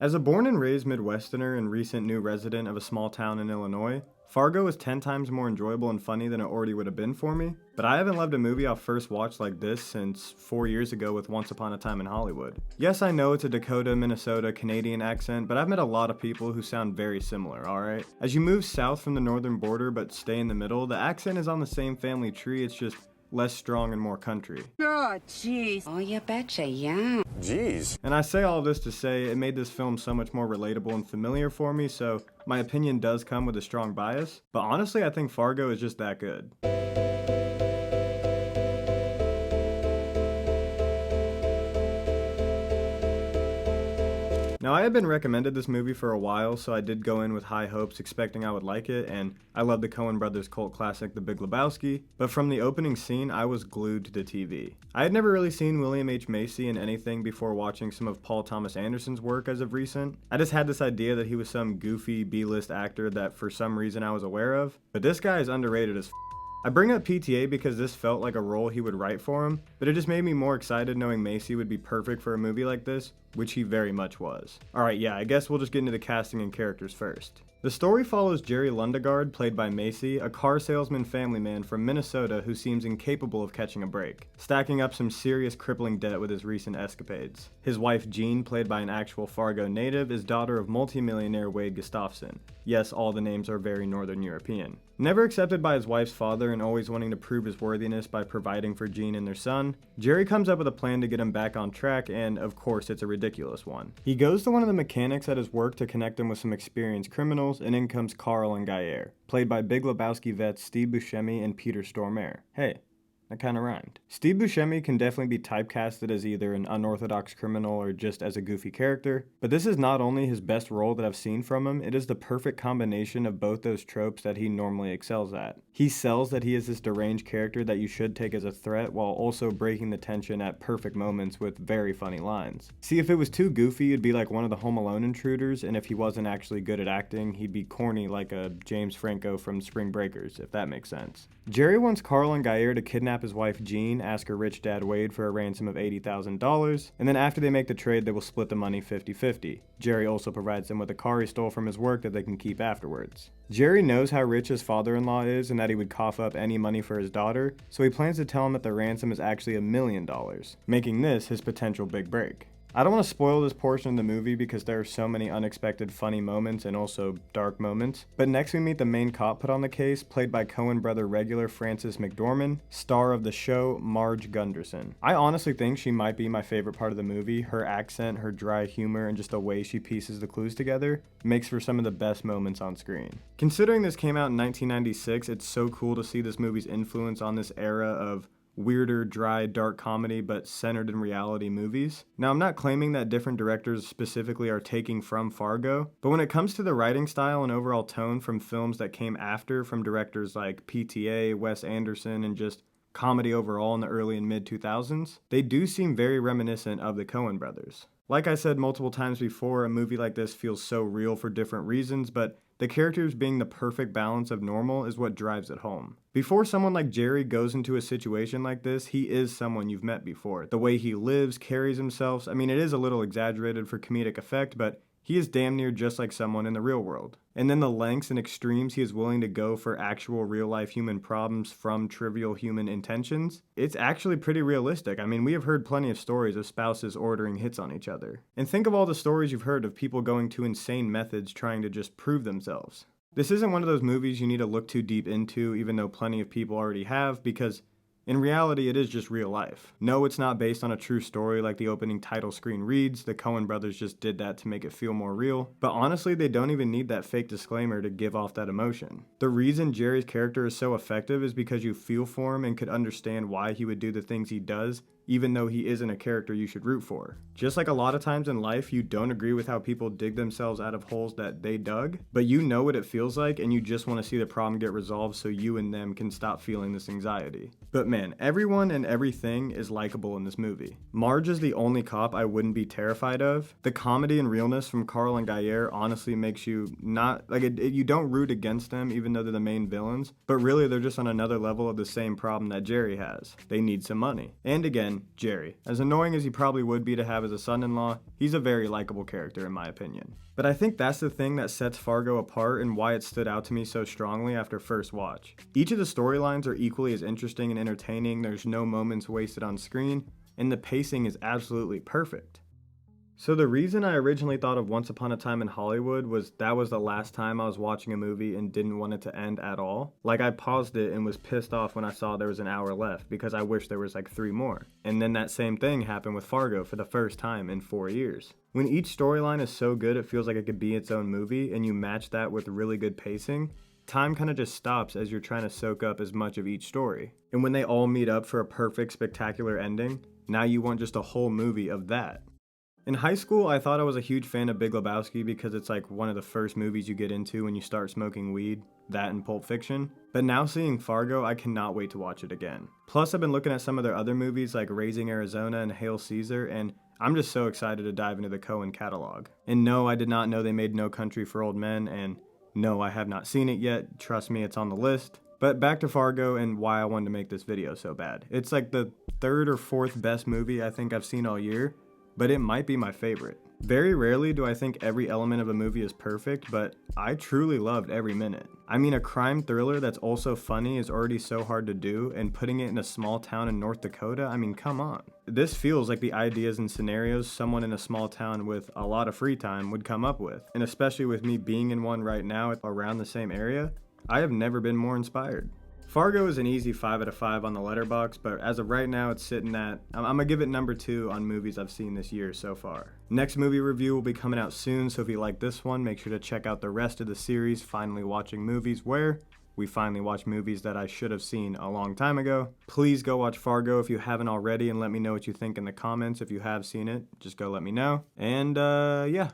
As a born and raised Midwesterner and recent new resident of a small town in Illinois, Fargo is 10 times more enjoyable and funny than it already would have been for me, but I haven't loved a movie I'll first watched like this since 4 years ago with Once Upon a Time in Hollywood. Yes, I know it's a Dakota, Minnesota, Canadian accent, but I've met a lot of people who sound very similar, alright? As you move south from the northern border but stay in the middle, the accent is on the same family tree, it's just less strong and more country. Oh, jeez. Oh, you betcha, yeah. Jeez. And I say all this to say it made this film so much more relatable and familiar for me, so my opinion does come with a strong bias. But honestly, I think Fargo is just that good. Now, I had been recommended this movie for a while, so I did go in with high hopes expecting I would like it, and I love the Coen brothers cult classic The Big Lebowski, but from the opening scene, I was glued to the TV. I had never really seen William H. Macy in anything before watching some of Paul Thomas Anderson's work as of recent. I just had this idea that he was some goofy B-list actor that for some reason I was aware of, but this guy is underrated as I bring up PTA because this felt like a role he would write for him, but it just made me more excited knowing Macy would be perfect for a movie like this, which he very much was. Alright, yeah, I guess we'll just get into the casting and characters first. The story follows Jerry Lundegaard, played by Macy, a car salesman family man from Minnesota who seems incapable of catching a break, stacking up some serious crippling debt with his recent escapades. His wife Jean, played by an actual Fargo native, is daughter of multimillionaire Wade Gustafson. Yes, all the names are very Northern European. Never accepted by his wife's father and always wanting to prove his worthiness by providing for Jean and their son, Jerry comes up with a plan to get him back on track, and of course it's a ridiculous one. He goes to one of the mechanics at his work to connect him with some experienced criminals, and in comes Carl and Gayer, played by Big Lebowski vets Steve Buscemi and Peter Stormare. Hey, that kind of rhymed. Steve Buscemi can definitely be typecasted as either an unorthodox criminal or just as a goofy character, but this is not only his best role that I've seen from him, it is the perfect combination of both those tropes that he normally excels at. He sells that he is this deranged character that you should take as a threat while also breaking the tension at perfect moments with very funny lines. See, if it was too goofy, it'd be like one of the Home Alone intruders, and if he wasn't actually good at acting, he'd be corny like a James Franco from Spring Breakers, if that makes sense. Jerry wants Carl and Gayer to kidnap his wife Jean, ask her rich dad Wade for a ransom of $80,000, and then after they make the trade, they will split the money 50-50. Jerry also provides them with a car he stole from his work that they can keep afterwards. Jerry knows how rich his father-in-law is and that he would cough up any money for his daughter, so he plans to tell him that the ransom is actually $1 million, making this his potential big break. I don't want to spoil this portion of the movie because there are so many unexpected funny moments and also dark moments, but next we meet the main cop put on the case, played by Coen brother regular Frances McDormand, star of the show Marge Gunderson. I honestly think she might be my favorite part of the movie. Her accent, her dry humor, and just the way she pieces the clues together makes for some of the best moments on screen. Considering this came out in 1996, it's so cool to see this movie's influence on this era of weirder, dry, dark comedy, but centered in reality movies. Now, I'm not claiming that different directors specifically are taking from Fargo, but when it comes to the writing style and overall tone from films that came after from directors like PTA, Wes Anderson, and just comedy overall in the early and mid 2000s, they do seem very reminiscent of the Coen brothers. Like I said multiple times before, a movie like this feels so real for different reasons, but the characters being the perfect balance of normal is what drives it home. Before someone like Jerry goes into a situation like this, he is someone you've met before. The way he lives, carries himself, I mean, it is a little exaggerated for comedic effect, but he is damn near just like someone in the real world. And then the lengths and extremes he is willing to go for actual real-life human problems from trivial human intentions, it's actually pretty realistic. I mean, we have heard plenty of stories of spouses ordering hits on each other. And think of all the stories you've heard of people going to insane methods trying to just prove themselves. This isn't one of those movies you need to look too deep into, even though plenty of people already have, because in reality, it is just real life. No, it's not based on a true story like the opening title screen reads. The Coen brothers just did that to make it feel more real. But honestly, they don't even need that fake disclaimer to give off that emotion. The reason Jerry's character is so effective is because you feel for him and could understand why he would do the things he does, even though he isn't a character you should root for. Just like a lot of times in life, you don't agree with how people dig themselves out of holes that they dug, but you know what it feels like and you just want to see the problem get resolved so you and them can stop feeling this anxiety. But man, everyone and everything is likable in this movie. Marge is the only cop I wouldn't be terrified of. The comedy and realness from Carl and Gayer honestly makes you not, you don't root against them even though they're the main villains, but really they're just on another level of the same problem that Jerry has. They need some money. And again, mean, Jerry. As annoying as he probably would be to have as a son-in-law, he's a very likable character in my opinion. But I think that's the thing that sets Fargo apart and why it stood out to me so strongly after first watch. Each of the storylines are equally as interesting and entertaining, there's no moments wasted on screen, and the pacing is absolutely perfect. So the reason I originally thought of Once Upon a Time in Hollywood was that was the last time I was watching a movie and didn't want it to end at all. Like I paused it and was pissed off when I saw there was an hour left because I wish there was like 3 more. And then that same thing happened with Fargo for the first time in 4 years. When each storyline is so good it feels like it could be its own movie and you match that with really good pacing, time kind of just stops as you're trying to soak up as much of each story. And when they all meet up for a perfect, spectacular ending, now you want just a whole movie of that. In high school, I thought I was a huge fan of Big Lebowski because it's like one of the first movies you get into when you start smoking weed, that and Pulp Fiction. But now seeing Fargo, I cannot wait to watch it again. Plus, I've been looking at some of their other movies like Raising Arizona and Hail Caesar, and I'm just so excited to dive into the Coen catalog. And no, I did not know they made No Country for Old Men, and no, I have not seen it yet. Trust me, it's on the list. But back to Fargo and why I wanted to make this video so bad. It's like the 3rd or 4th best movie I think I've seen all year, but it might be my favorite. Very rarely do I think every element of a movie is perfect, but I truly loved every minute. I mean, a crime thriller that's also funny is already so hard to do, and putting it in a small town in North Dakota, I mean, come on. This feels like the ideas and scenarios someone in a small town with a lot of free time would come up with, and especially with me being in one right now around the same area, I have never been more inspired. Fargo is an easy 5 out of 5 on the letterbox, but as of right now it's sitting at, I'm gonna give it number 2 on movies I've seen this year so far. Next movie review will be coming out soon, so if you like this one, make sure to check out the rest of the series, Finally Watching Movies, where we finally watch movies that I should have seen a long time ago. Please go watch Fargo if you haven't already and let me know what you think in the comments. If you have seen it, just go let me know. And yeah,